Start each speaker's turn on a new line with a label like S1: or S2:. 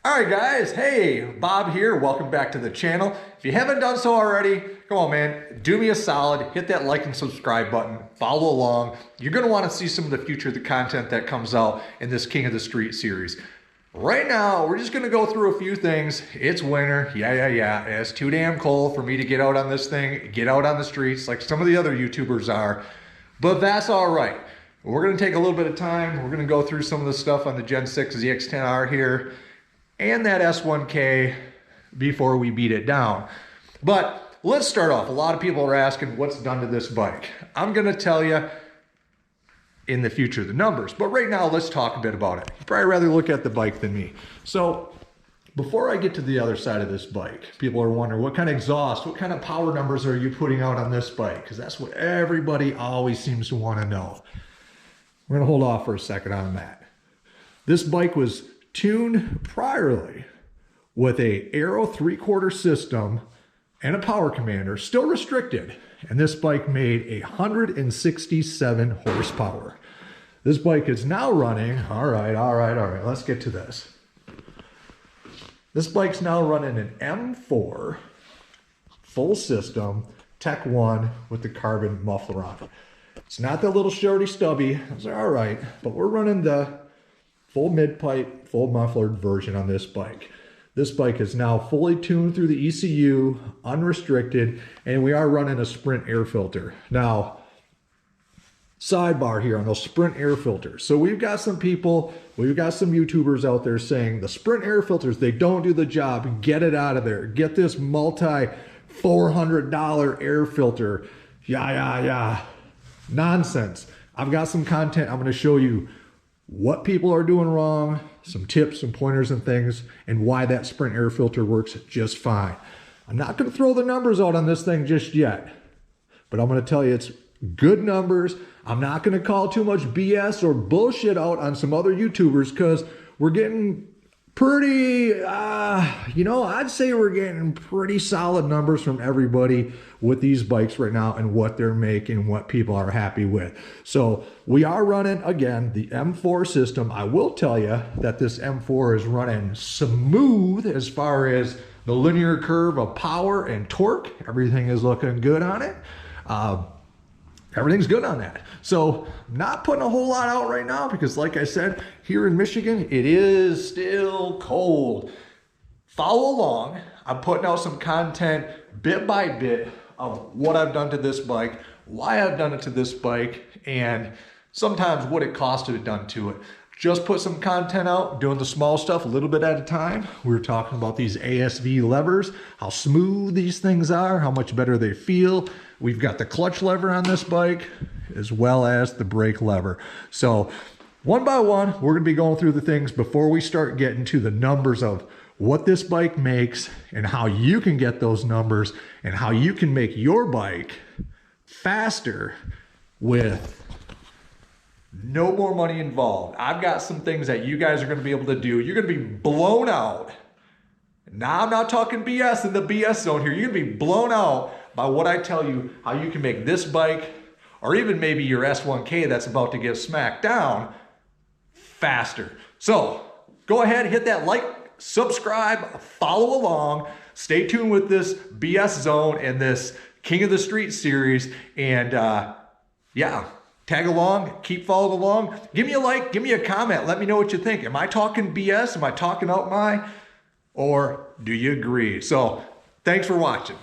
S1: All right, guys. Hey, Bob here. Welcome back to the channel. If you haven't done so already, come on, man. Do me a solid. Hit that like and subscribe button. Follow along. You're going to want to see some of the future of the content that comes out in this King of the Street series. Right now, we're just going to go through a few things. It's winter. Yeah. It's too damn cold for me to get out on this thing, get out on the streets like some of the other YouTubers are. But that's all right. We're going to take a little bit of time. We're going to go through some of the stuff on the Gen6 Zx10r here and that S1K before we beat it down. But let's start off. A lot of people are asking what's done to this bike. I'm going to tell you in the future the numbers, but right now let's talk a bit about it. You'd probably rather look at the bike than me. So before I get to the other side of this bike, people are wondering what kind of exhaust, what kind of power numbers are you putting out on this bike? Because that's what everybody always seems to want to know. We're going to hold off for a second on that. This bike was tuned priorly with a Aero 3/4 system and a power commander, still restricted, and this bike made 167 horsepower. This bike is now running, all right, let's get to this. This bike's now running an M4 full system Tech1 with the carbon muffler on it. It's not the little shorty stubby, it's all right, but we're running the full mid-pipe, full mufflered version on this bike. This bike is now fully tuned through the ECU, unrestricted, and we are running a Sprint air filter. Now, sidebar here on those Sprint air filters. So we've got some people, we've got some YouTubers out there saying the Sprint air filters, they don't do the job. Get it out of there. Get this multi-$400 air filter. Yeah. Nonsense. I've got some content. I'm going to show you what people are doing wrong, some tips, some pointers and things, and why that Sprint air filter works just fine. I'm not going to throw the numbers out on this thing just yet, but I'm going to tell you it's good numbers. I'm not going to call too much BS or bullshit out on some other YouTubers because we're getting pretty, I'd say we're getting pretty solid numbers from everybody with these bikes right now and what they're making, what people are happy with. So we are running, again, the M4 system. I will tell you that this M4 is running smooth as far as the linear curve of power and torque. Everything is looking good on it. Everything's good on that. So not putting a whole lot out right now because like I said, here in Michigan, it is still cold. Follow along. I'm putting out some content bit by bit of what I've done to this bike, why I've done it to this bike, and sometimes what it cost to have done to it. Just put some content out, doing the small stuff a little bit at a time. We were talking about these ASV levers, how smooth these things are, how much better they feel. We've got the clutch lever on this bike, as well as the brake lever. So one by one, we're gonna be going through the things before we start getting to the numbers of what this bike makes and how you can get those numbers and how you can make your bike faster with no more money involved. I've got some things that you guys are going to be able to do. You're going to be blown out. Now I'm not talking BS in the BS zone here. You're going to be blown out by what I tell you, how you can make this bike, or even maybe your S1K that's about to get smacked down, faster. So go ahead, hit that like, subscribe, follow along, stay tuned with this BS zone and this King of the Street series, and tag along, keep following along. Give me a like, give me a comment. Let me know what you think. Am I talking BS? Am I talking out my? Or do you agree? So thanks for watching.